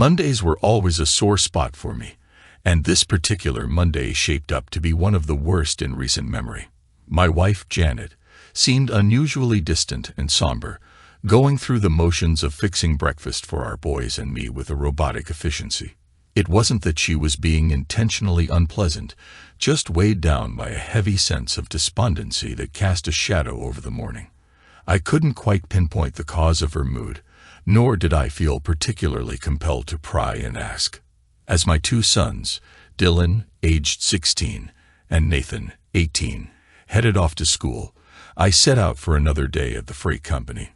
Mondays were always a sore spot for me, and this particular Monday shaped up to be one of the worst in recent memory. My wife, Janet, seemed unusually distant and somber, going through the motions of fixing breakfast for our boys and me with a robotic efficiency. It wasn't that she was being intentionally unpleasant, just weighed down by a heavy sense of despondency that cast a shadow over the morning. I couldn't quite pinpoint the cause of her mood, nor did I feel particularly compelled to pry and ask. As my two sons, Dylan, aged 16, and Nathan, 18, headed off to school, I set out for another day at the freight company,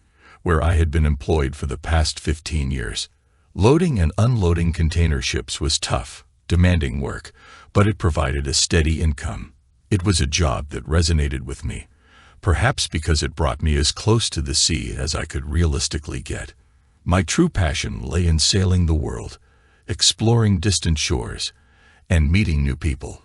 where I had been employed for the past 15 years. Loading and unloading container ships was tough, demanding work, but it provided a steady income. It was a job that resonated with me, perhaps because it brought me as close to the sea as I could realistically get. My true passion lay in sailing the world, exploring distant shores, and meeting new people.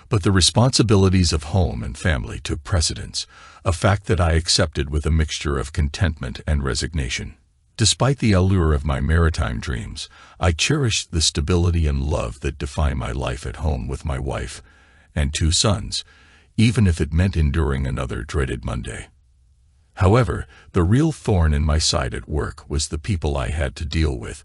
But the responsibilities of home and family took precedence, a fact that I accepted with a mixture of contentment and resignation. Despite the allure of my maritime dreams, I cherished the stability and love that define my life at home with my wife and two sons, even if it meant enduring another dreaded Monday. However, the real thorn in my side at work was the people I had to deal with,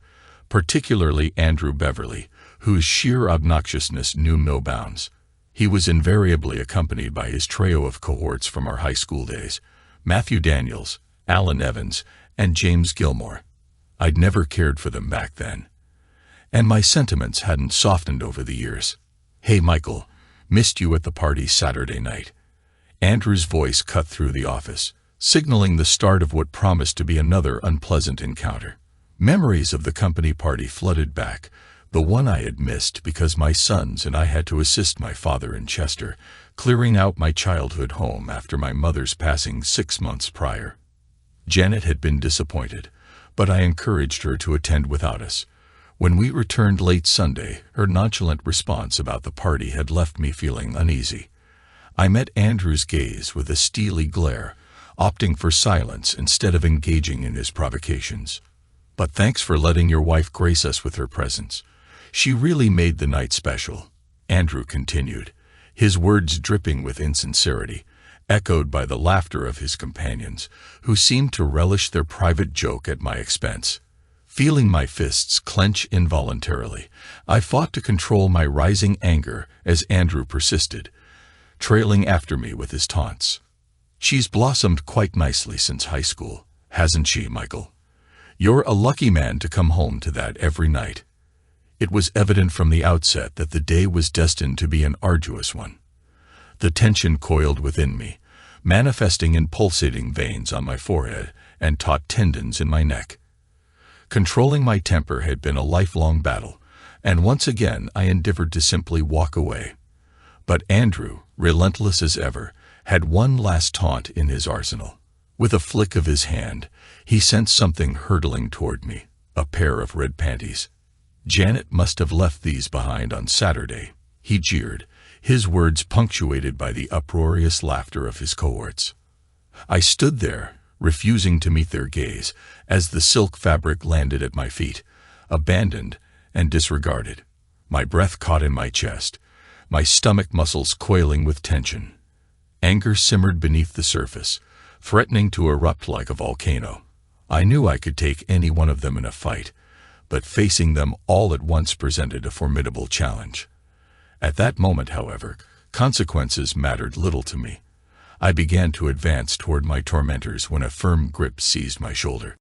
particularly Andrew Beverly, whose sheer obnoxiousness knew no bounds. He was invariably accompanied by his trio of cohorts from our high school days, Matthew Daniels, Alan Evans, and James Gilmore. I'd never cared for them back then, and my sentiments hadn't softened over the years. "Hey, Michael, missed you at the party Saturday night." Andrew's voice cut through the office, signaling the start of what promised to be another unpleasant encounter. Memories of the company party flooded back, the one I had missed because my sons and I had to assist my father in Chester, clearing out my childhood home after my mother's passing 6 months prior. Janet had been disappointed, but I encouraged her to attend without us. When we returned late Sunday, her nonchalant response about the party had left me feeling uneasy. I met Andrew's gaze with a steely glare, opting for silence instead of engaging in his provocations. "But thanks for letting your wife grace us with her presence. She really made the night special," Andrew continued, his words dripping with insincerity, echoed by the laughter of his companions, who seemed to relish their private joke at my expense. Feeling my fists clench involuntarily, I fought to control my rising anger as Andrew persisted, trailing after me with his taunts. "She's blossomed quite nicely since high school, hasn't she, Michael? You're a lucky man to come home to that every night." It was evident from the outset that the day was destined to be an arduous one. The tension coiled within me, manifesting in pulsating veins on my forehead and taut tendons in my neck. Controlling my temper had been a lifelong battle, and once again I endeavored to simply walk away. But Andrew, relentless as ever, had one last taunt in his arsenal. With a flick of his hand, he sent something hurtling toward me, a pair of red panties. "Janet must have left these behind on Saturday," he jeered, his words punctuated by the uproarious laughter of his cohorts. I stood there, refusing to meet their gaze, as the silk fabric landed at my feet, abandoned and disregarded. My breath caught in my chest, my stomach muscles coiling with tension. Anger simmered beneath the surface, threatening to erupt like a volcano. I knew I could take any one of them in a fight, but facing them all at once presented a formidable challenge. At that moment, however, consequences mattered little to me. I began to advance toward my tormentors when a firm grip seized my shoulder.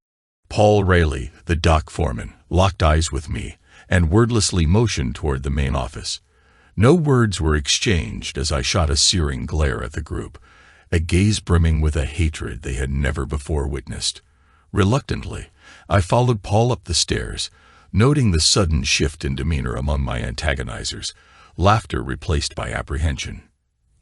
Paul Rayleigh, the dock foreman, locked eyes with me and wordlessly motioned toward the main office. No words were exchanged as I shot a searing glare at the group, a gaze brimming with a hatred they had never before witnessed. Reluctantly, I followed Paul up the stairs, noting the sudden shift in demeanor among my antagonizers, laughter replaced by apprehension.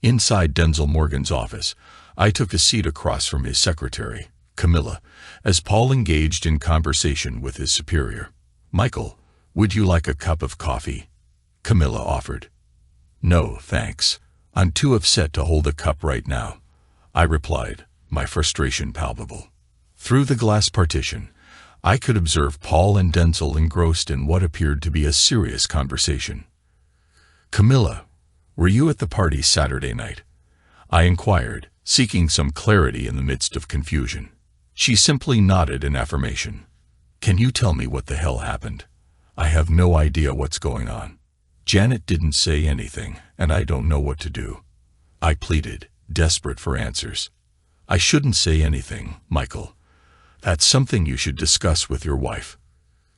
Inside Denzel Morgan's office, I took a seat across from his secretary, Camilla, as Paul engaged in conversation with his superior. "Michael, would you like a cup of coffee?" Camilla offered. "No, thanks. I'm too upset to hold a cup right now," I replied, my frustration palpable. Through the glass partition, I could observe Paul and Denzel engrossed in what appeared to be a serious conversation. "Camilla, were you at the party Saturday night?" I inquired, seeking some clarity in the midst of confusion. She simply nodded in affirmation. "Can you tell me what the hell happened? I have no idea what's going on." Janet didn't say anything, and I don't know what to do. I pleaded, desperate for answers. "I shouldn't say anything, Michael. That's something you should discuss with your wife."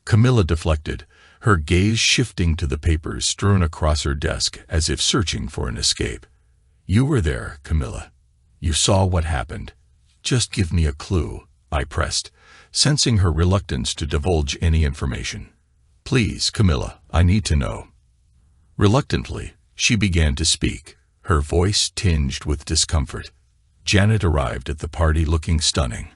Camilla deflected, her gaze shifting to the papers strewn across her desk as if searching for an escape. "You were there, Camilla. You saw what happened. Just give me a clue," I pressed, sensing her reluctance to divulge any information. "Please, Camilla, I need to know." Reluctantly, she began to speak, her voice tinged with discomfort. Janet arrived at the party looking stunning.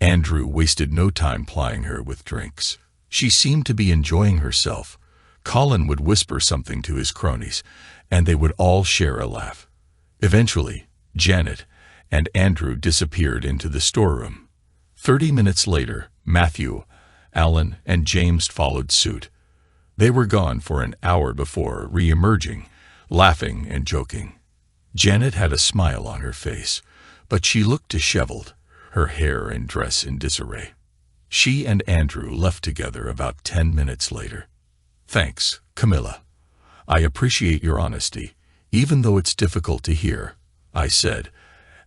Andrew wasted no time plying her with drinks. She seemed to be enjoying herself. Colin would whisper something to his cronies, and they would all share a laugh. Eventually, Janet and Andrew disappeared into the storeroom. 30 minutes later, Matthew, Alan, and James followed suit. They were gone for an hour before re-emerging, laughing and joking. Janet had a smile on her face, but she looked disheveled, her hair and dress in disarray. She and Andrew left together about 10 minutes later. "Thanks, Camilla. I appreciate your honesty, even though it's difficult to hear," I said,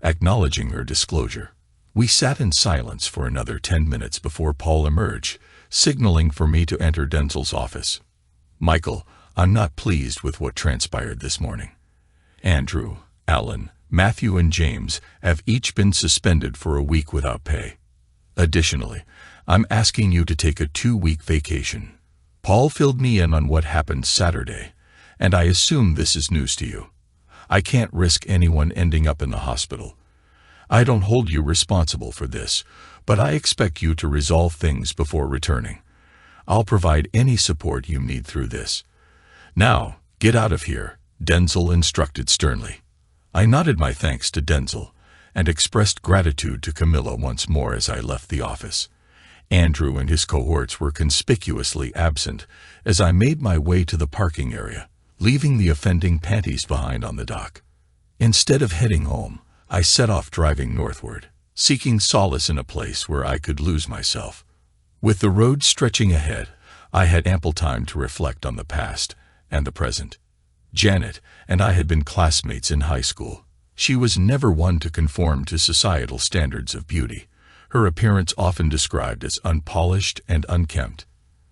acknowledging her disclosure. We sat in silence for another 10 minutes before Paul emerged, signaling for me to enter Denzel's office. "Michael, I'm not pleased with what transpired this morning. Andrew, Alan, Matthew, and James have each been suspended for a week without pay. Additionally, I'm asking you to take a 2-week vacation. Paul filled me in on what happened Saturday, and I assume this is news to you. I can't risk anyone ending up in the hospital. I don't hold you responsible for this, but I expect you to resolve things before returning. I'll provide any support you need through this. Now, get out of here," Denzel instructed sternly. I nodded my thanks to Denzel and expressed gratitude to Camilla once more as I left the office. Andrew and his cohorts were conspicuously absent as I made my way to the parking area, leaving the offending panties behind on the dock. Instead of heading home, I set off driving northward, seeking solace in a place where I could lose myself. With the road stretching ahead, I had ample time to reflect on the past and the present. Janet and I had been classmates in high school. She was never one to conform to societal standards of beauty, her appearance often described as unpolished and unkempt.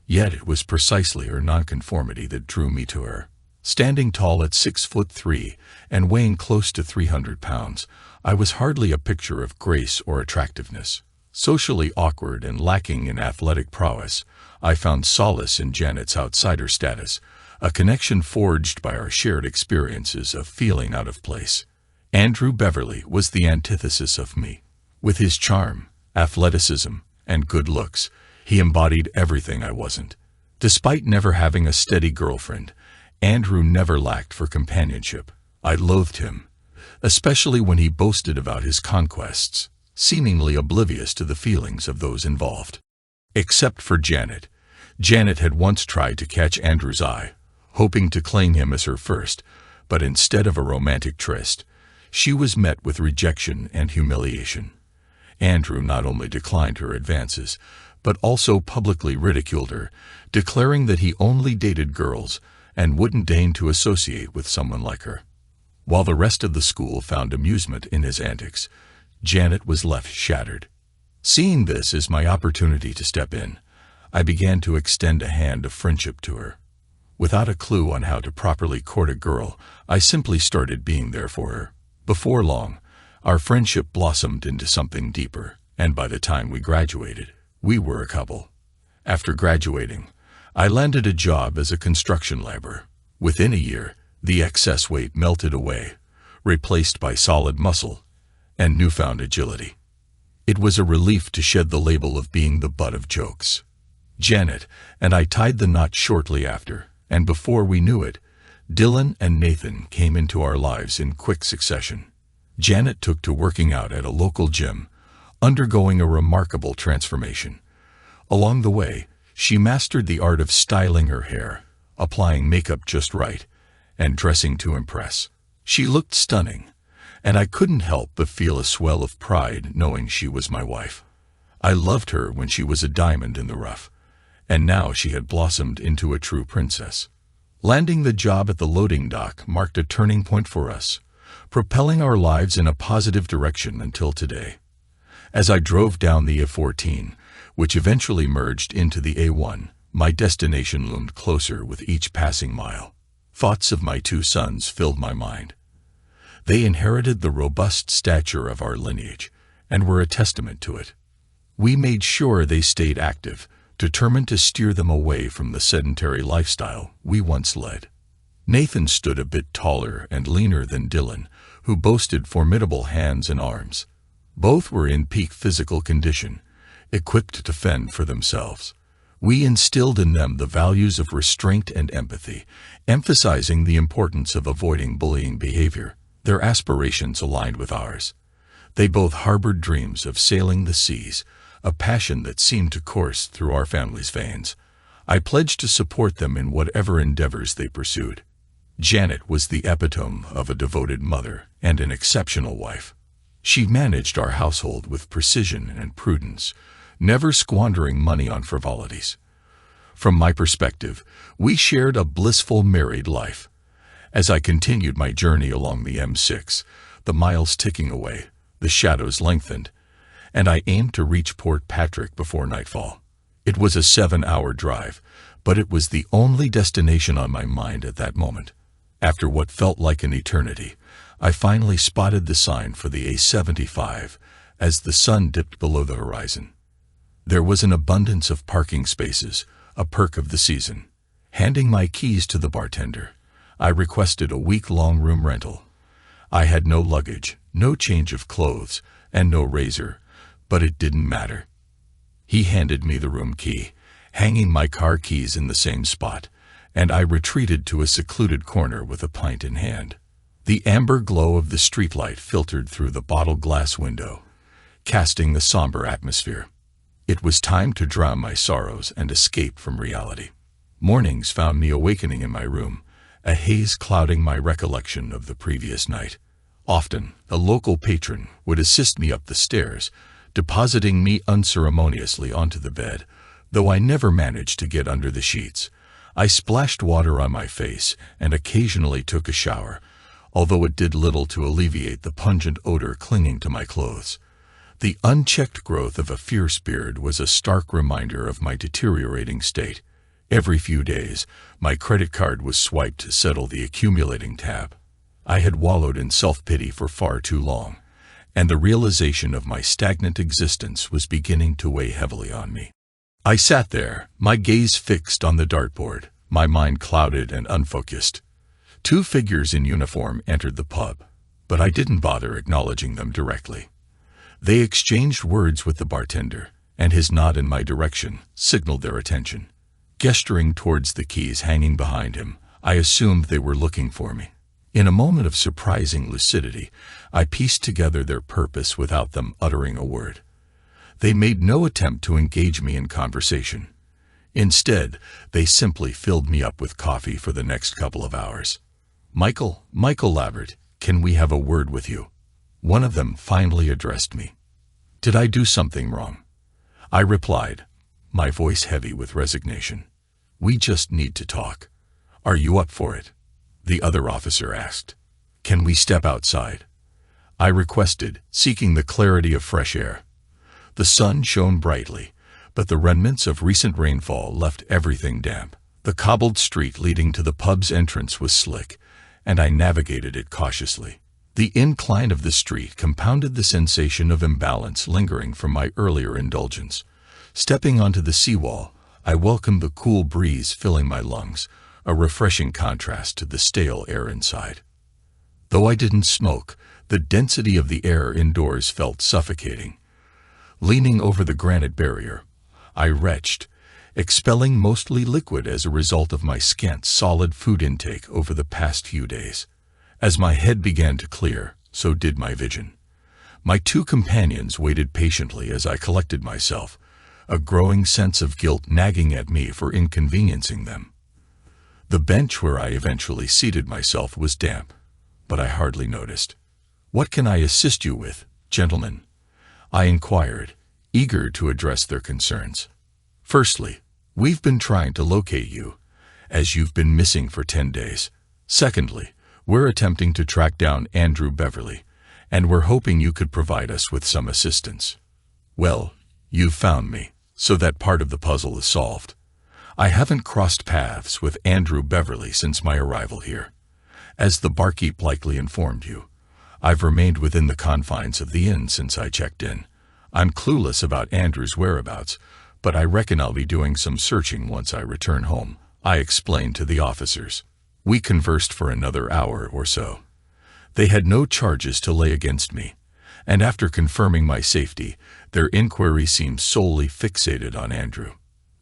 Yet it was precisely her nonconformity that drew me to her. Standing tall at 6'3" and weighing close to 300 pounds, I was hardly a picture of grace or attractiveness. Socially awkward and lacking in athletic prowess, I found solace in Janet's outsider status, a connection forged by our shared experiences of feeling out of place. Andrew Beverly was the antithesis of me. With his charm, athleticism, and good looks, he embodied everything I wasn't. Despite never having a steady girlfriend, Andrew never lacked for companionship. I loathed him, especially when he boasted about his conquests, seemingly oblivious to the feelings of those involved. Except for Janet. Janet had once tried to catch Andrew's eye, hoping to claim him as her first, but instead of a romantic tryst, she was met with rejection and humiliation. Andrew not only declined her advances, but also publicly ridiculed her, declaring that he only dated girls and wouldn't deign to associate with someone like her. While the rest of the school found amusement in his antics, Janet was left shattered. Seeing this as my opportunity to step in, I began to extend a hand of friendship to her. Without a clue on how to properly court a girl, I simply started being there for her. Before long, our friendship blossomed into something deeper, and by the time we graduated, we were a couple. After graduating, I landed a job as a construction laborer. Within a year, the excess weight melted away, replaced by solid muscle and newfound agility. It was a relief to shed the label of being the butt of jokes. Janet and I tied the knot shortly after, and before we knew it, Dylan and Nathan came into our lives in quick succession. Janet took to working out at a local gym, undergoing a remarkable transformation. Along the way, she mastered the art of styling her hair, applying makeup just right, and dressing to impress. She looked stunning, and I couldn't help but feel a swell of pride knowing she was my wife. I loved her when she was a diamond in the rough, and now she had blossomed into a true princess. Landing the job at the loading dock marked a turning point for us, propelling our lives in a positive direction until today. As I drove down the A14, which eventually merged into the A1, my destination loomed closer with each passing mile. Thoughts of my two sons filled my mind. They inherited the robust stature of our lineage and were a testament to it. We made sure they stayed active, determined to steer them away from the sedentary lifestyle we once led. Nathan stood a bit taller and leaner than Dylan, who boasted formidable hands and arms. Both were in peak physical condition, equipped to fend for themselves. We instilled in them the values of restraint and empathy, emphasizing the importance of avoiding bullying behavior. Their aspirations aligned with ours. They both harbored dreams of sailing the seas, a passion that seemed to course through our family's veins. I pledged to support them in whatever endeavors they pursued. Janet was the epitome of a devoted mother and an exceptional wife. She managed our household with precision and prudence, never squandering money on frivolities. From my perspective, we shared a blissful married life. As I continued my journey along the M6, the miles ticking away, the shadows lengthened, and I aimed to reach Port Patrick before nightfall. It was a 7-hour drive, but it was the only destination on my mind at that moment. After what felt like an eternity, I finally spotted the sign for the A75 as the sun dipped below the horizon. There was an abundance of parking spaces, a perk of the season. Handing my keys to the bartender, I requested a week-long room rental. I had no luggage, no change of clothes, and no razor, but it didn't matter. He handed me the room key, hanging my car keys in the same spot, and I retreated to a secluded corner with a pint in hand. The amber glow of the streetlight filtered through the bottled glass window, casting the somber atmosphere. It was time to drown my sorrows and escape from reality. Mornings found me awakening in my room, a haze clouding my recollection of the previous night. Often, a local patron would assist me up the stairs, depositing me unceremoniously onto the bed, though I never managed to get under the sheets. I splashed water on my face and occasionally took a shower, although it did little to alleviate the pungent odor clinging to my clothes. The unchecked growth of a fierce beard was a stark reminder of my deteriorating state. Every few days, my credit card was swiped to settle the accumulating tab. I had wallowed in self-pity for far too long, and the realization of my stagnant existence was beginning to weigh heavily on me. I sat there, my gaze fixed on the dartboard, my mind clouded and unfocused. Two figures in uniform entered the pub, but I didn't bother acknowledging them directly. They exchanged words with the bartender, and his nod in my direction signaled their attention. Gesturing towards the keys hanging behind him, I assumed they were looking for me. In a moment of surprising lucidity, I pieced together their purpose without them uttering a word. They made no attempt to engage me in conversation. Instead, they simply filled me up with coffee for the next couple of hours. Michael Labbert, can we have a word with you?" One of them finally addressed me. "Did I do something wrong?" I replied, my voice heavy with resignation. "We just need to talk. Are you up for it?" The other officer asked. "Can we step outside?" I requested, seeking the clarity of fresh air. The sun shone brightly, but the remnants of recent rainfall left everything damp. The cobbled street leading to the pub's entrance was slick, and I navigated it cautiously. The incline of the street compounded the sensation of imbalance lingering from my earlier indulgence. Stepping onto the seawall, I welcomed the cool breeze filling my lungs, a refreshing contrast to the stale air inside. Though I didn't smoke, the density of the air indoors felt suffocating. Leaning over the granite barrier, I retched, expelling mostly liquid as a result of my scant solid food intake over the past few days. As my head began to clear, so did my vision. My two companions waited patiently as I collected myself, a growing sense of guilt nagging at me for inconveniencing them. The bench where I eventually seated myself was damp, but I hardly noticed. "What can I assist you with, gentlemen?" I inquired, eager to address their concerns. "Firstly, we've been trying to locate you, as you've been missing for 10 days. Secondly, we're attempting to track down Andrew Beverly, and we're hoping you could provide us with some assistance." "Well, you've found me, so that part of the puzzle is solved. I haven't crossed paths with Andrew Beverly since my arrival here. As the barkeep likely informed you, I've remained within the confines of the inn since I checked in. I'm clueless about Andrew's whereabouts, but I reckon I'll be doing some searching once I return home," I explained to the officers. We conversed for another hour or so. They had no charges to lay against me, and after confirming my safety, their inquiry seemed solely fixated on Andrew.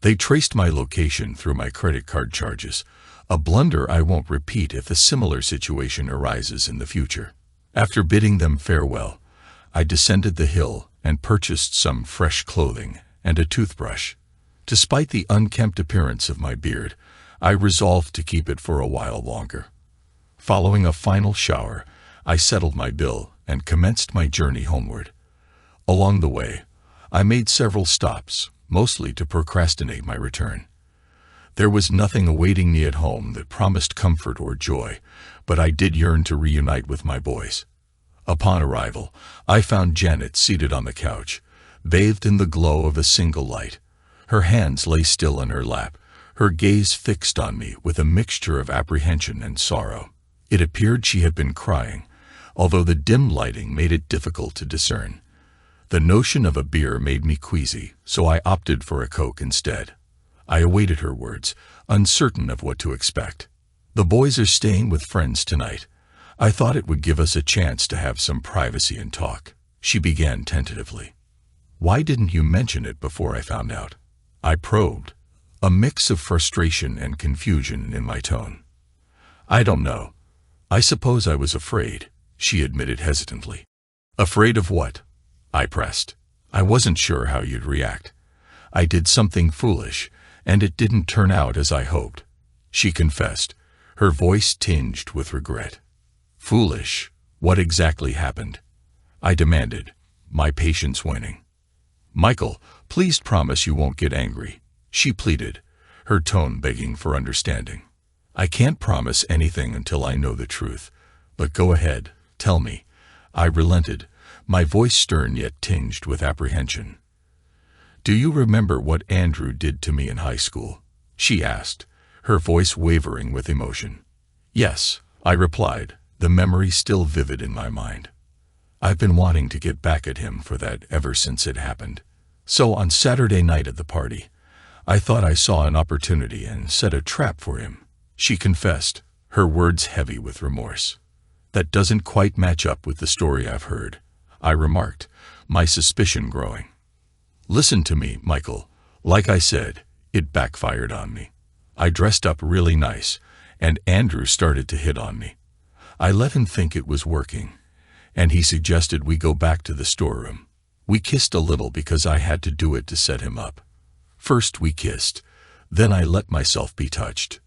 They traced my location through my credit card charges, a blunder I won't repeat if a similar situation arises in the future. After bidding them farewell, I descended the hill and purchased some fresh clothing and a toothbrush. Despite the unkempt appearance of my beard, I resolved to keep it for a while longer. Following a final shower, I settled my bill and commenced my journey homeward. Along the way, I made several stops, mostly to procrastinate my return. There was nothing awaiting me at home that promised comfort or joy, but I did yearn to reunite with my boys. Upon arrival, I found Janet seated on the couch, bathed in the glow of a single light. Her hands lay still in her lap, her gaze fixed on me with a mixture of apprehension and sorrow. It appeared she had been crying, although the dim lighting made it difficult to discern. The notion of a beer made me queasy, so I opted for a Coke instead. I awaited her words, uncertain of what to expect. "The boys are staying with friends tonight. I thought it would give us a chance to have some privacy and talk," she began tentatively. "Why didn't you mention it before I found out?" I probed, a mix of frustration and confusion in my tone. "I don't know. I suppose I was afraid," she admitted hesitantly. "Afraid of what?" I pressed. "I wasn't sure how you'd react. I did something foolish, and it didn't turn out as I hoped," she confessed, her voice tinged with regret. "Foolish? What exactly happened?" I demanded, my patience waning. "Michael, please promise you won't get angry," she pleaded, her tone begging for understanding. "I can't promise anything until I know the truth, but go ahead, tell me," I relented, my voice stern yet tinged with apprehension. "Do you remember what Andrew did to me in high school?" she asked, her voice wavering with emotion. "Yes," I replied, the memory still vivid in my mind. "I've been wanting to get back at him for that ever since it happened. So on Saturday night at the party, I thought I saw an opportunity and set a trap for him," she confessed, her words heavy with remorse. "That doesn't quite match up with the story I've heard," I remarked, my suspicion growing. "Listen to me, Michael. Like I said, it backfired on me. I dressed up really nice, and Andrew started to hit on me. I let him think it was working, and he suggested we go back to the storeroom. We kissed a little because I had to do it to set him up. First we kissed, then I let myself be touched."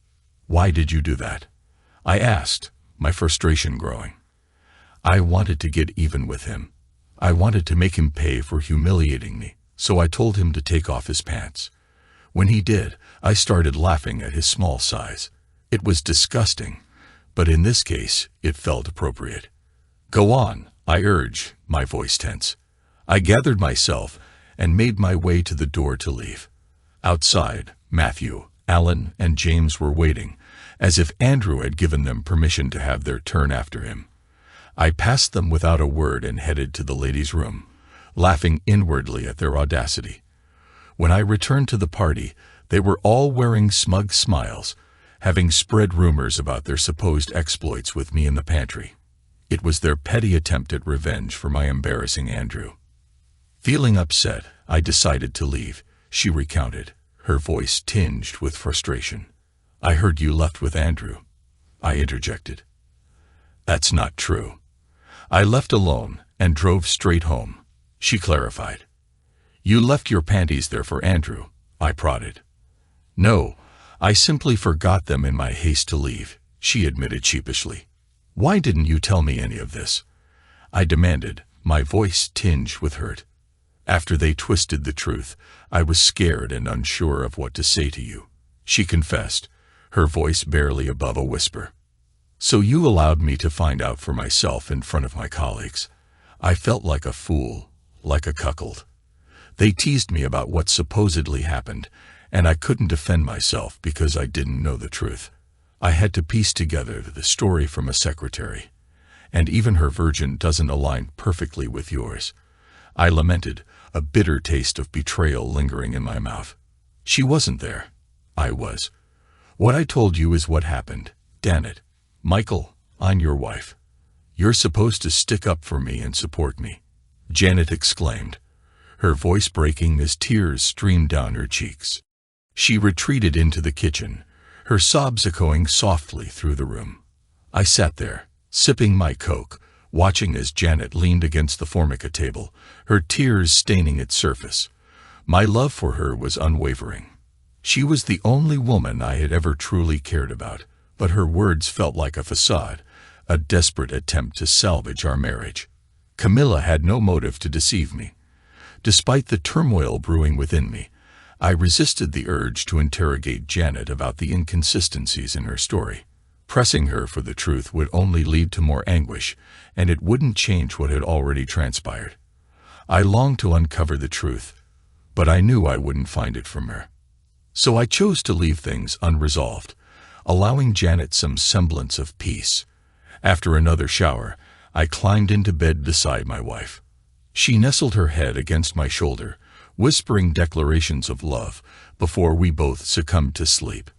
"Why did you do that?" I asked, my frustration growing. "I wanted to get even with him. I wanted to make him pay for humiliating me, so I told him to take off his pants. When he did, I started laughing at his small size. It was disgusting, but in this case, it felt appropriate." "Go on," I urged, my voice tense. I gathered myself and made my way to the door to leave. Outside, Matthew, Alan, and James were waiting, as if Andrew had given them permission to have their turn after him. I passed them without a word and headed to the ladies' room, laughing inwardly at their audacity. When I returned to the party, they were all wearing smug smiles, having spread rumors about their supposed exploits with me in the pantry. It was their petty attempt at revenge for my embarrassing Andrew. Feeling upset, I decided to leave, she recounted, her voice tinged with frustration. "I heard you left with Andrew," I interjected. "That's not true. I left alone and drove straight home," she clarified. You left your panties there for Andrew, I prodded. No, I simply forgot them in my haste to leave, she admitted sheepishly. Why didn't you tell me any of this? I demanded, my voice tinged with hurt. After they twisted the truth, I was scared and unsure of what to say to you, she confessed, her voice barely above a whisper. So you allowed me to find out for myself in front of my colleagues. I felt like a fool, like a cuckold. They teased me about what supposedly happened, and I couldn't defend myself because I didn't know the truth. I had to piece together the story from a secretary, and even her version doesn't align perfectly with yours. I lamented, a bitter taste of betrayal lingering in my mouth. She wasn't there. I was. What I told you is what happened. Damn it. Michael, I'm your wife. You're supposed to stick up for me and support me, Janet exclaimed, her voice breaking as tears streamed down her cheeks. She retreated into the kitchen, her sobs echoing softly through the room. I sat there, sipping my Coke, watching as Janet leaned against the formica table, her tears staining its surface. My love for her was unwavering. She was the only woman I had ever truly cared about, but her words felt like a facade, a desperate attempt to salvage our marriage. Camilla had no motive to deceive me. Despite the turmoil brewing within me, I resisted the urge to interrogate Janet about the inconsistencies in her story. Pressing her for the truth would only lead to more anguish, and it wouldn't change what had already transpired. I longed to uncover the truth, but I knew I wouldn't find it from her. So I chose to leave things unresolved, allowing Janet some semblance of peace. After another shower, I climbed into bed beside my wife. She nestled her head against my shoulder, whispering declarations of love before we both succumbed to sleep.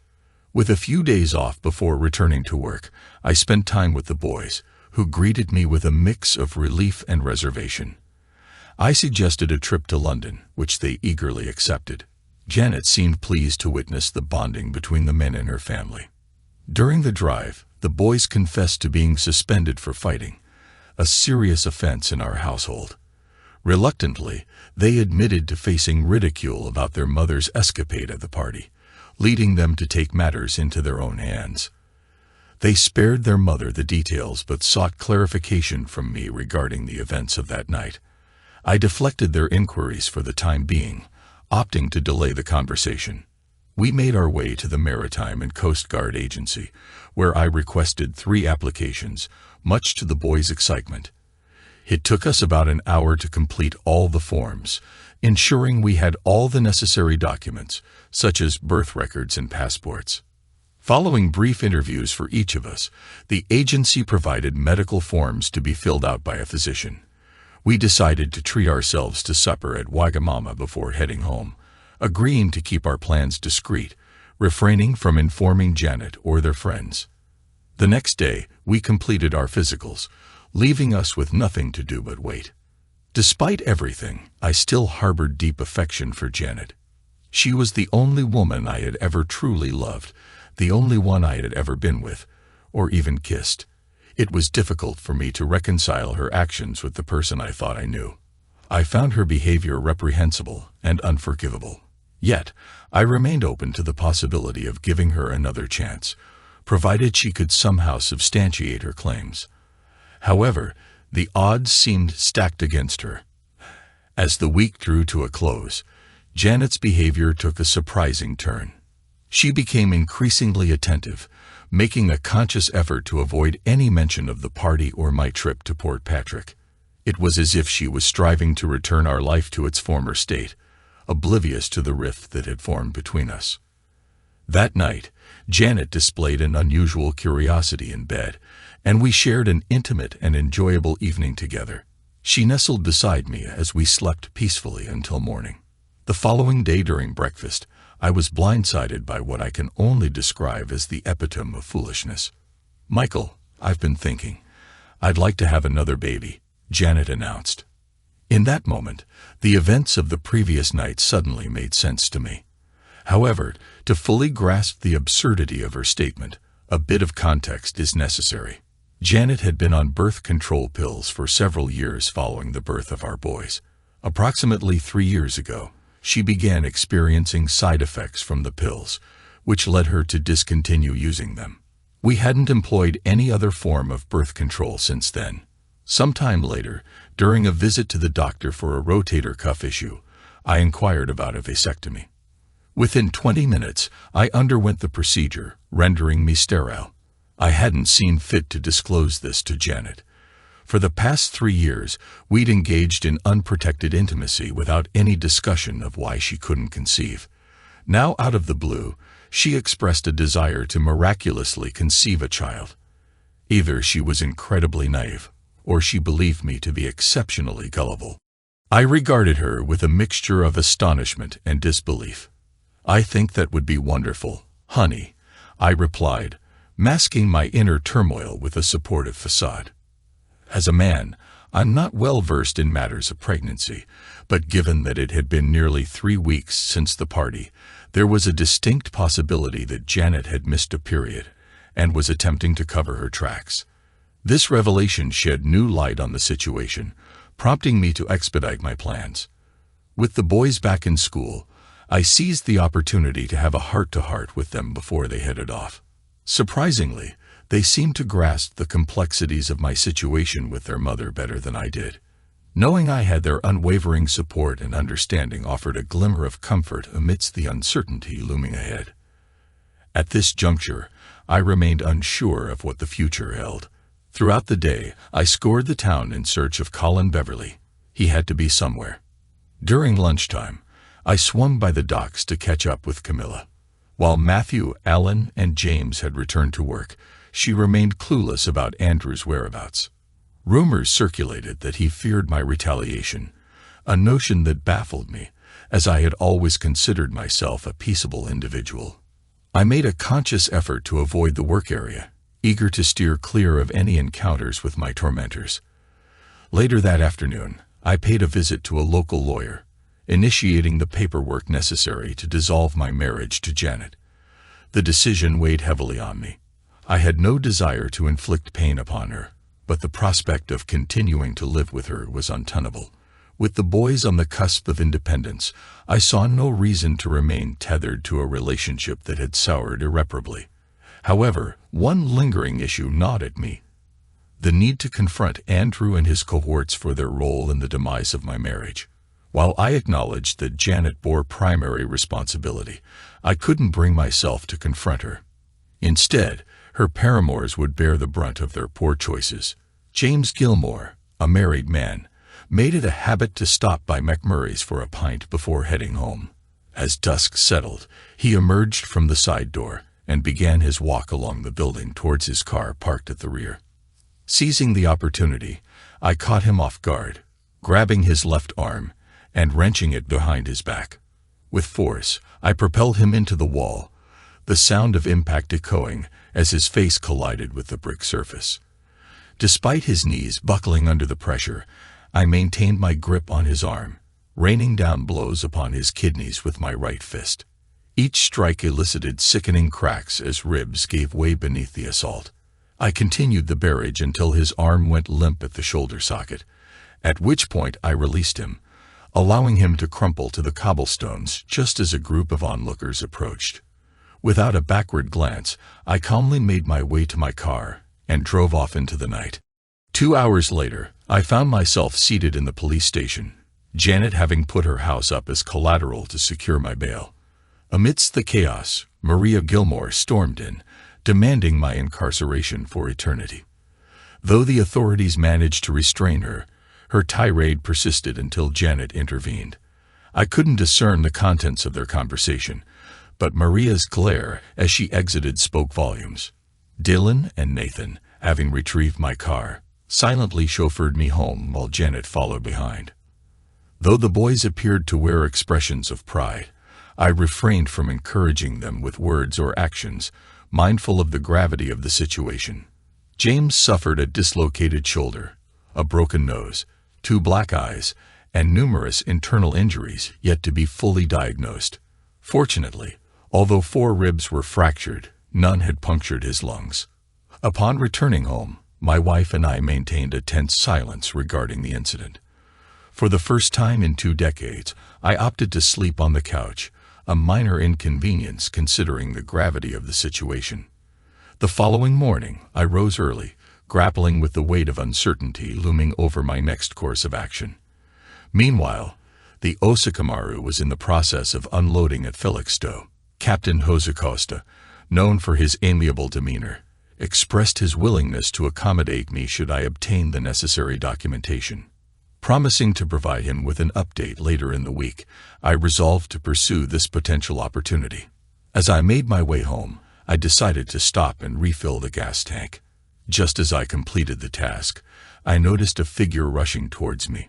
With a few days off before returning to work, I spent time with the boys, who greeted me with a mix of relief and reservation. I suggested a trip to London, which they eagerly accepted. Janet seemed pleased to witness the bonding between the men and her family. During the drive, the boys confessed to being suspended for fighting, a serious offense in our household. Reluctantly, they admitted to facing ridicule about their mother's escapade at the party, leading them to take matters into their own hands. They spared their mother the details but sought clarification from me regarding the events of that night. I deflected their inquiries for the time being, opting to delay the conversation. We made our way to the Maritime and Coast Guard Agency, where I requested 3 applications, much to the boys' excitement. It took us about an hour to complete all the forms, ensuring we had all the necessary documents, such as birth records and passports. Following brief interviews for each of us, the agency provided medical forms to be filled out by a physician. We decided to treat ourselves to supper at Wagamama before heading home, agreeing to keep our plans discreet, refraining from informing Janet or their friends. The next day, we completed our physicals, leaving us with nothing to do but wait. Despite everything, I still harbored deep affection for Janet. She was the only woman I had ever truly loved, the only one I had ever been with, or even kissed. It was difficult for me to reconcile her actions with the person I thought I knew. I found her behavior reprehensible and unforgivable. Yet, I remained open to the possibility of giving her another chance, provided she could somehow substantiate her claims. However, the odds seemed stacked against her. As the week drew to a close, Janet's behavior took a surprising turn. She became increasingly attentive, making a conscious effort to avoid any mention of the party or my trip to Port Patrick. It was as if she was striving to return our life to its former state, oblivious to the rift that had formed between us. That night, Janet displayed an unusual curiosity in bed, and we shared an intimate and enjoyable evening together. She nestled beside me as we slept peacefully until morning. The following day during breakfast, I was blindsided by what I can only describe as the epitome of foolishness. "Michael, I've been thinking. I'd like to have another baby," Janet announced. In that moment, the events of the previous night suddenly made sense to me. However, to fully grasp the absurdity of her statement, a bit of context is necessary. Janet had been on birth control pills for several years following the birth of our boys. Approximately 3 years ago, she began experiencing side effects from the pills, which led her to discontinue using them. We hadn't employed any other form of birth control since then. Sometime later, during a visit to the doctor for a rotator cuff issue, I inquired about a vasectomy. Within 20 minutes, I underwent the procedure, rendering me sterile. I hadn't seen fit to disclose this to Janet. For the past 3 years, we'd engaged in unprotected intimacy without any discussion of why she couldn't conceive. Now, out of the blue, she expressed a desire to miraculously conceive a child. Either she was incredibly naive, or she believed me to be exceptionally gullible. I regarded her with a mixture of astonishment and disbelief. "I think that would be wonderful, honey," I replied, masking my inner turmoil with a supportive facade. As a man, I'm not well versed in matters of pregnancy, but given that it had been nearly 3 weeks since the party, there was a distinct possibility that Janet had missed a period and was attempting to cover her tracks. This revelation shed new light on the situation, prompting me to expedite my plans. With the boys back in school, I seized the opportunity to have a heart-to-heart with them before they headed off. Surprisingly, they seemed to grasp the complexities of my situation with their mother better than I did. Knowing I had their unwavering support and understanding offered a glimmer of comfort amidst the uncertainty looming ahead. At this juncture, I remained unsure of what the future held. Throughout the day, I scoured the town in search of Colin Beverly. He had to be somewhere. During lunchtime, I swung by the docks to catch up with Camilla. While Matthew, Alan, and James had returned to work, she remained clueless about Andrew's whereabouts. Rumors circulated that he feared my retaliation, a notion that baffled me, as I had always considered myself a peaceable individual. I made a conscious effort to avoid the work area, eager to steer clear of any encounters with my tormentors. Later that afternoon, I paid a visit to a local lawyer, initiating the paperwork necessary to dissolve my marriage to Janet. The decision weighed heavily on me. I had no desire to inflict pain upon her, but the prospect of continuing to live with her was untenable. With the boys on the cusp of independence, I saw no reason to remain tethered to a relationship that had soured irreparably. However, one lingering issue gnawed at me: the need to confront Andrew and his cohorts for their role in the demise of my marriage. While I acknowledged that Janet bore primary responsibility, I couldn't bring myself to confront her. Instead, her paramours would bear the brunt of their poor choices. James Gilmore, a married man, made it a habit to stop by McMurray's for a pint before heading home. As dusk settled, he emerged from the side door and began his walk along the building towards his car parked at the rear. Seizing the opportunity, I caught him off guard, grabbing his left arm and wrenching it behind his back. With force, I propelled him into the wall, the sound of impact echoing as his face collided with the brick surface. Despite his knees buckling under the pressure, I maintained my grip on his arm, raining down blows upon his kidneys with my right fist. Each strike elicited sickening cracks as ribs gave way beneath the assault. I continued the barrage until his arm went limp at the shoulder socket, at which point I released him, allowing him to crumple to the cobblestones just as a group of onlookers approached. Without a backward glance, I calmly made my way to my car and drove off into the night. 2 hours later, I found myself seated in the police station, Janet having put her house up as collateral to secure my bail. Amidst the chaos, Maria Gilmore stormed in, demanding my incarceration for eternity. Though the authorities managed to restrain her, her tirade persisted until Janet intervened. I couldn't discern the contents of their conversation, but Maria's glare as she exited spoke volumes. Dylan and Nathan, having retrieved my car, silently chauffeured me home while Janet followed behind. Though the boys appeared to wear expressions of pride, I refrained from encouraging them with words or actions, mindful of the gravity of the situation. James suffered a dislocated shoulder, a broken nose, 2 black eyes, and numerous internal injuries yet to be fully diagnosed. Fortunately, although 4 ribs were fractured, none had punctured his lungs. Upon returning home, my wife and I maintained a tense silence regarding the incident. For the first time in 2 decades, I opted to sleep on the couch, a minor inconvenience considering the gravity of the situation. The following morning, I rose early, grappling with the weight of uncertainty looming over my next course of action. Meanwhile, the Osakamaru was in the process of unloading at Felixstowe. Captain Hosacosta, known for his amiable demeanor, expressed his willingness to accommodate me should I obtain the necessary documentation. Promising to provide him with an update later in the week, I resolved to pursue this potential opportunity. As I made my way home, I decided to stop and refill the gas tank. Just as I completed the task, I noticed a figure rushing towards me.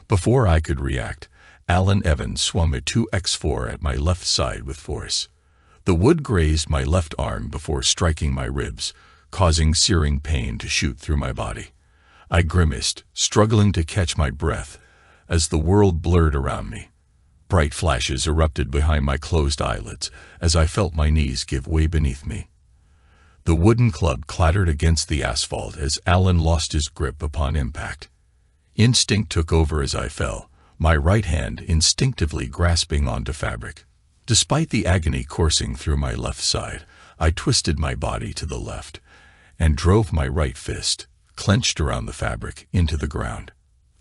Before I could react, Alan Evans swung a 2x4 at my left side with force. The wood grazed my left arm before striking my ribs, causing searing pain to shoot through my body. I grimaced, struggling to catch my breath, as the world blurred around me. Bright flashes erupted behind my closed eyelids as I felt my knees give way beneath me. The wooden club clattered against the asphalt as Alan lost his grip upon impact. Instinct took over as I fell, my right hand instinctively grasping onto fabric. Despite the agony coursing through my left side, I twisted my body to the left and drove my right fist, clenched around the fabric, into the ground.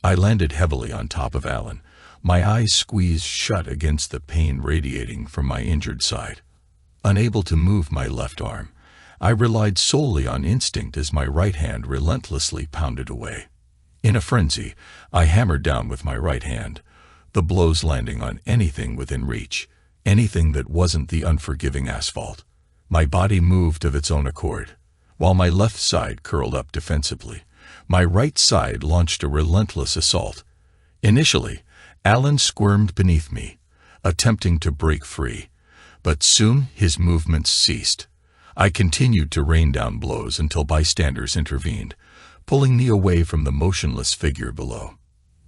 I landed heavily on top of Alan, my eyes squeezed shut against the pain radiating from my injured side. Unable to move my left arm, I relied solely on instinct as my right hand relentlessly pounded away. In a frenzy, I hammered down with my right hand, the blows landing on anything within reach, anything that wasn't the unforgiving asphalt. My body moved of its own accord. While my left side curled up defensively, my right side launched a relentless assault. Initially, Alan squirmed beneath me, attempting to break free, but soon his movements ceased. I continued to rain down blows until bystanders intervened, pulling me away from the motionless figure below.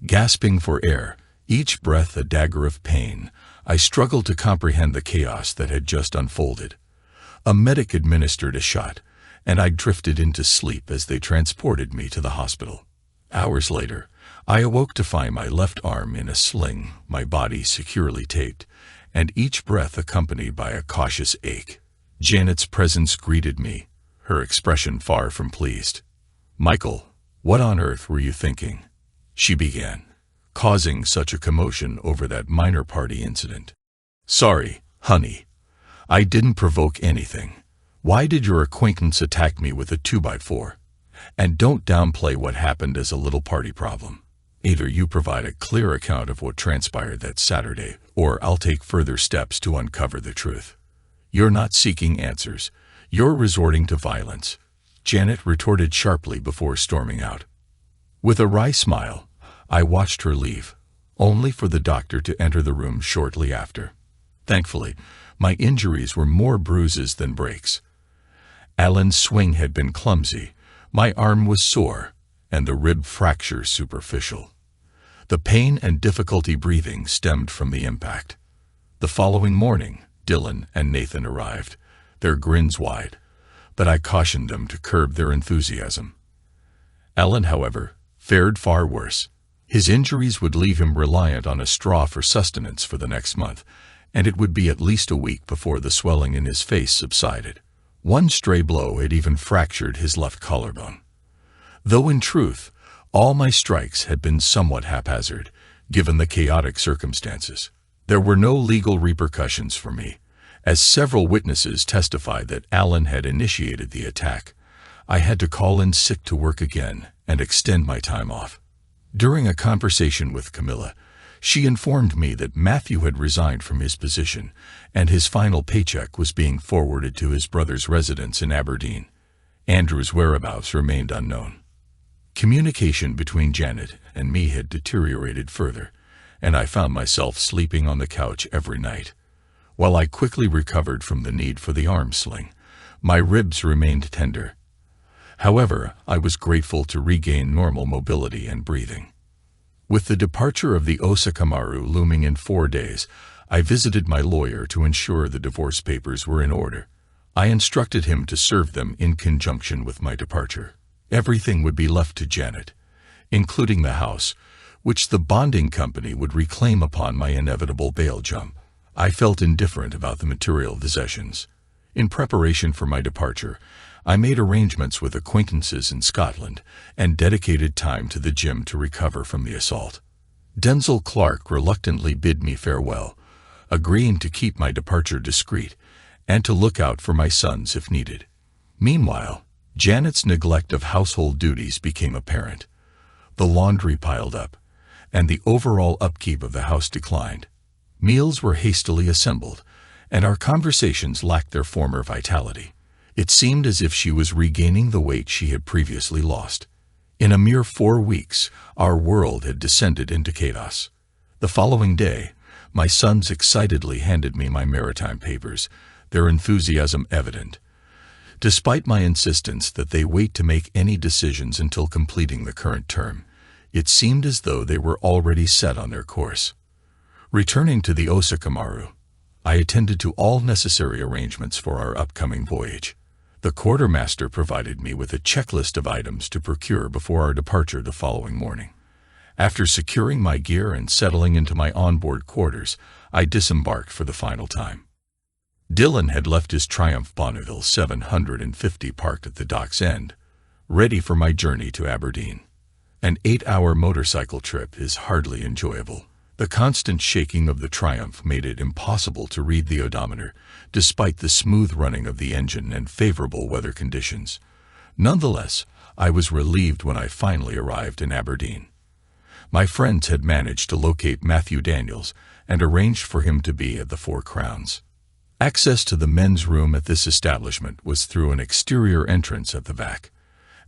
Gasping for air, each breath a dagger of pain, I struggled to comprehend the chaos that had just unfolded. A medic administered a shot, and I drifted into sleep as they transported me to the hospital. Hours later, I awoke to find my left arm in a sling, my body securely taped, and each breath accompanied by a cautious ache. Janet's presence greeted me, her expression far from pleased. "Michael, what on earth were you thinking?" she began, causing such a commotion over that minor party incident. "Sorry, honey. I didn't provoke anything. Why did your acquaintance attack me with a 2x4? And don't downplay what happened as a little party problem. Either you provide a clear account of what transpired that Saturday, or I'll take further steps to uncover the truth. You're not seeking answers. You're resorting to violence," Janet retorted sharply before storming out. With a wry smile, I watched her leave, only for the doctor to enter the room shortly after. Thankfully, my injuries were more bruises than breaks. Alan's swing had been clumsy, my arm was sore, and the rib fracture superficial. The pain and difficulty breathing stemmed from the impact. The following morning, Dylan and Nathan arrived, their grins wide, but I cautioned them to curb their enthusiasm. Alan, however, fared far worse. His injuries would leave him reliant on a straw for sustenance for the next month, and it would be at least a week before the swelling in his face subsided. One stray blow had even fractured his left collarbone. Though in truth, all my strikes had been somewhat haphazard, given the chaotic circumstances. There were no legal repercussions for me, as several witnesses testified that Alan had initiated the attack. I had to call in sick to work again and extend my time off. During a conversation with Camilla, she informed me that Matthew had resigned from his position, and his final paycheck was being forwarded to his brother's residence in Aberdeen. Andrew's whereabouts remained unknown. Communication between Janet and me had deteriorated further, and I found myself sleeping on the couch every night. While I quickly recovered from the need for the arm sling, my ribs remained tender. However, I was grateful to regain normal mobility and breathing. With the departure of the Osakamaru looming in 4 days, I visited my lawyer to ensure the divorce papers were in order. I instructed him to serve them in conjunction with my departure. Everything would be left to Janet, including the house, which the bonding company would reclaim upon my inevitable bail jump. I felt indifferent about the material possessions. In preparation for my departure, I made arrangements with acquaintances in Scotland and dedicated time to the gym to recover from the assault. Denzel Clark reluctantly bid me farewell, agreeing to keep my departure discreet and to look out for my sons if needed. Meanwhile, Janet's neglect of household duties became apparent. The laundry piled up, and the overall upkeep of the house declined. Meals were hastily assembled, and our conversations lacked their former vitality. It seemed as if she was regaining the weight she had previously lost. In a mere 4 weeks, our world had descended into chaos. The following day, my sons excitedly handed me my maritime papers, their enthusiasm evident. Despite my insistence that they wait to make any decisions until completing the current term, it seemed as though they were already set on their course. Returning to the Osaka Maru, I attended to all necessary arrangements for our upcoming voyage. The quartermaster provided me with a checklist of items to procure before our departure the following morning. After securing my gear and settling into my onboard quarters, I disembarked for the final time. Dylan had left his Triumph Bonneville 750 parked at the dock's end, ready for my journey to Aberdeen. An 8-hour motorcycle trip is hardly enjoyable. The constant shaking of the Triumph made it impossible to read the odometer, despite the smooth running of the engine and favorable weather conditions. Nonetheless, I was relieved when I finally arrived in Aberdeen. My friends had managed to locate Matthew Daniels and arranged for him to be at the Four Crowns. Access to the men's room at this establishment was through an exterior entrance at the back.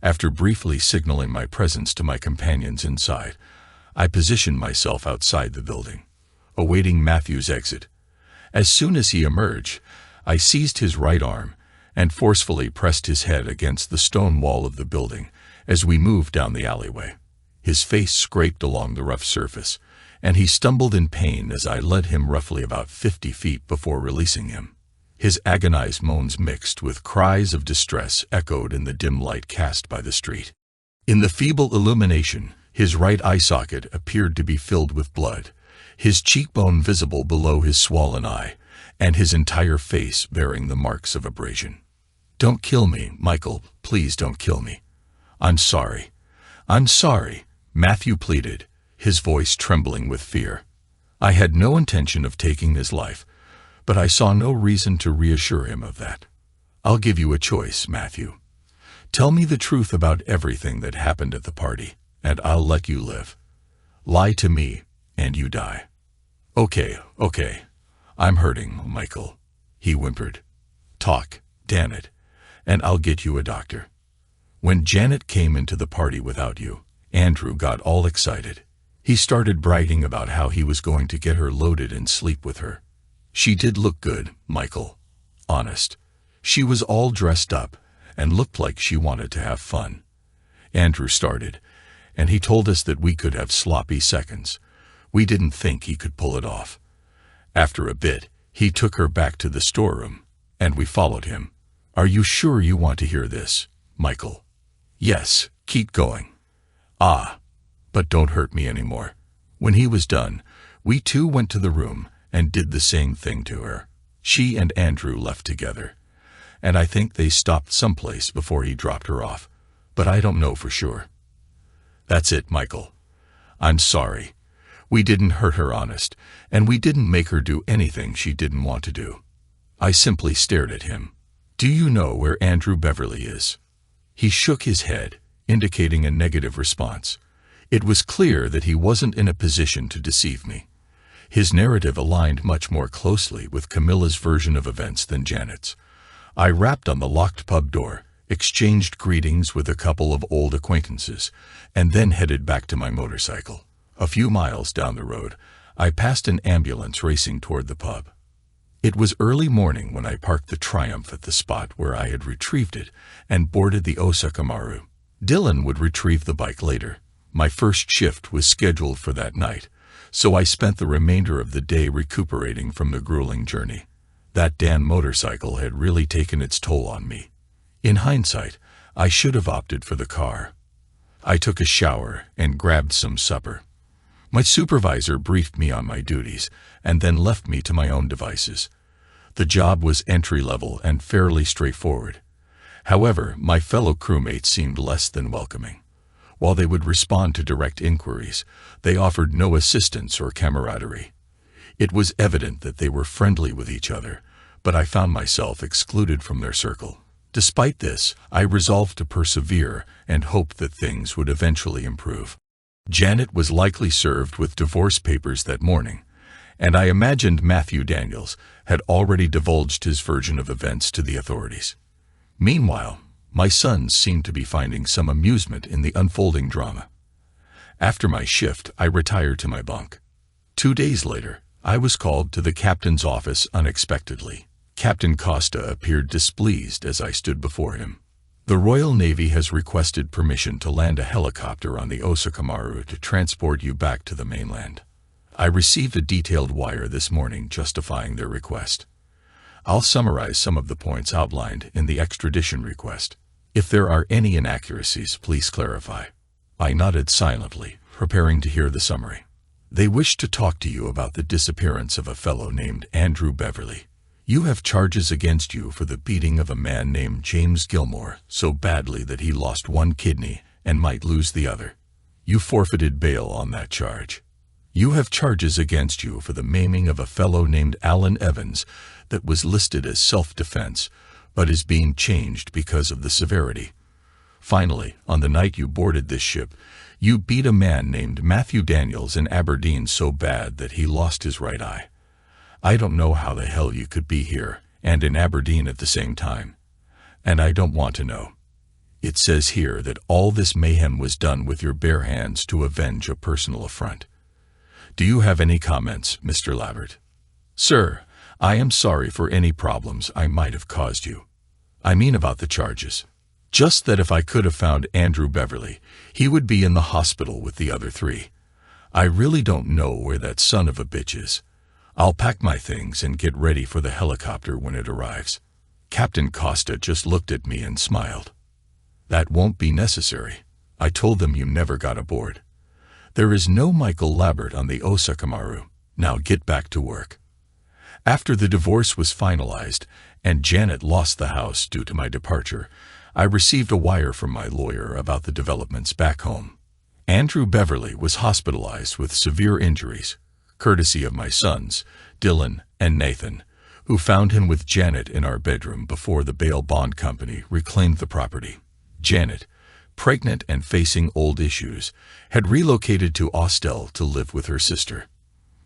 After briefly signaling my presence to my companions inside, I positioned myself outside the building, awaiting Matthew's exit. As soon as he emerged, I seized his right arm and forcefully pressed his head against the stone wall of the building as we moved down the alleyway. His face scraped along the rough surface, and he stumbled in pain as I led him roughly about 50 feet before releasing him. His agonized moans mixed with cries of distress echoed in the dim light cast by the street. In the feeble illumination, his right eye socket appeared to be filled with blood, his cheekbone visible below his swollen eye, and his entire face bearing the marks of abrasion. "Don't kill me, Michael, please don't kill me. I'm sorry. I'm sorry," Matthew pleaded, his voice trembling with fear. I had no intention of taking his life, but I saw no reason to reassure him of that. "I'll give you a choice, Matthew. Tell me the truth about everything that happened at the party, and I'll let you live. Lie to me, and you die." Okay, I'm hurting, Michael," he whimpered. "Talk, damn it, and I'll get you a doctor. When Janet came into the party without you, Andrew got all excited. He started bragging about how he was going to get her loaded and sleep with her. She did look good, Michael. Honest. She was all dressed up and looked like she wanted to have fun. Andrew started, and he told us that we could have sloppy seconds. We didn't think he could pull it off. After a bit, he took her back to the storeroom, and we followed him. Are you sure you want to hear this, Michael? Yes, keep going. Ah, but don't hurt me anymore. When he was done, we too went to the room and did the same thing to her. She and Andrew left together, and I think they stopped someplace before he dropped her off, but I don't know for sure. That's it, Michael. I'm sorry. We didn't hurt her, honest, and we didn't make her do anything she didn't want to do. I simply stared at him. Do you know where Andrew Beverly is? He shook his head, indicating a negative response. It was clear that he wasn't in a position to deceive me. His narrative aligned much more closely with Camilla's version of events than Janet's. I rapped on the locked pub door, exchanged greetings with a couple of old acquaintances, and then headed back to my motorcycle. A few miles down the road, I passed an ambulance racing toward the pub. It was early morning when I parked the Triumph at the spot where I had retrieved it and boarded the Osaka Maru. Dylan would retrieve the bike later. My first shift was scheduled for that night, so I spent the remainder of the day recuperating from the grueling journey. That damn motorcycle had really taken its toll on me. In hindsight, I should have opted for the car. I took a shower and grabbed some supper. My supervisor briefed me on my duties and then left me to my own devices. The job was entry-level and fairly straightforward. However, my fellow crewmates seemed less than welcoming. While they would respond to direct inquiries, they offered no assistance or camaraderie. It was evident that they were friendly with each other, but I found myself excluded from their circle. Despite this, I resolved to persevere and hoped that things would eventually improve. Janet was likely served with divorce papers that morning, and I imagined Matthew Daniels had already divulged his version of events to the authorities. Meanwhile, my sons seemed to be finding some amusement in the unfolding drama. After my shift, I retired to my bunk. 2 days later, I was called to the captain's office unexpectedly. Captain Costa appeared displeased as I stood before him. The Royal Navy has requested permission to land a helicopter on the Osaka Maru to transport you back to the mainland. I received a detailed wire this morning justifying their request. I'll summarize some of the points outlined in the extradition request. If there are any inaccuracies, please clarify. I nodded silently, preparing to hear the summary. They wish to talk to you about the disappearance of a fellow named Andrew Beverly. You have charges against you for the beating of a man named James Gilmore so badly that he lost one kidney and might lose the other. You forfeited bail on that charge. You have charges against you for the maiming of a fellow named Alan Evans that was listed as self-defense, but is being changed because of the severity. Finally, on the night you boarded this ship, you beat a man named Matthew Daniels in Aberdeen so bad that he lost his right eye. I don't know how the hell you could be here and in Aberdeen at the same time. And I don't want to know. It says here that all this mayhem was done with your bare hands to avenge a personal affront. Do you have any comments, Mr. Labbert? Sir, I am sorry for any problems I might have caused you. I mean about the charges. Just that if I could have found Andrew Beverly, he would be in the hospital with the other 3. I really don't know where that son of a bitch is. I'll pack my things and get ready for the helicopter when it arrives. Captain Costa just looked at me and smiled. That won't be necessary. I told them you never got aboard. There is no Michael Labbert on the Osaka Maru. Now get back to work. After the divorce was finalized and Janet lost the house due to my departure, I received a wire from my lawyer about the developments back home. Andrew Beverly was hospitalized with severe injuries, courtesy of my sons, Dylan and Nathan, who found him with Janet in our bedroom before the bail bond company reclaimed the property. Janet, pregnant and facing old issues, had relocated to Austell to live with her sister.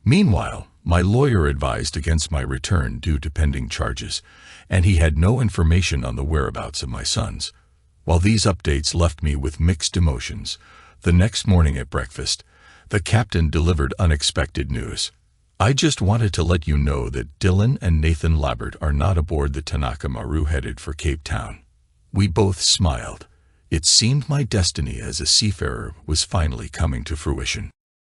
Meanwhile, my lawyer advised against my return due to pending charges, and he had no information on the whereabouts of my sons. While these updates left me with mixed emotions, the next morning at breakfast, the captain delivered unexpected news. I just wanted to let you know that Dylan and Nathan Labbert are not aboard the Tanaka Maru headed for Cape Town. We both smiled. It seemed my destiny as a seafarer was finally coming to fruition.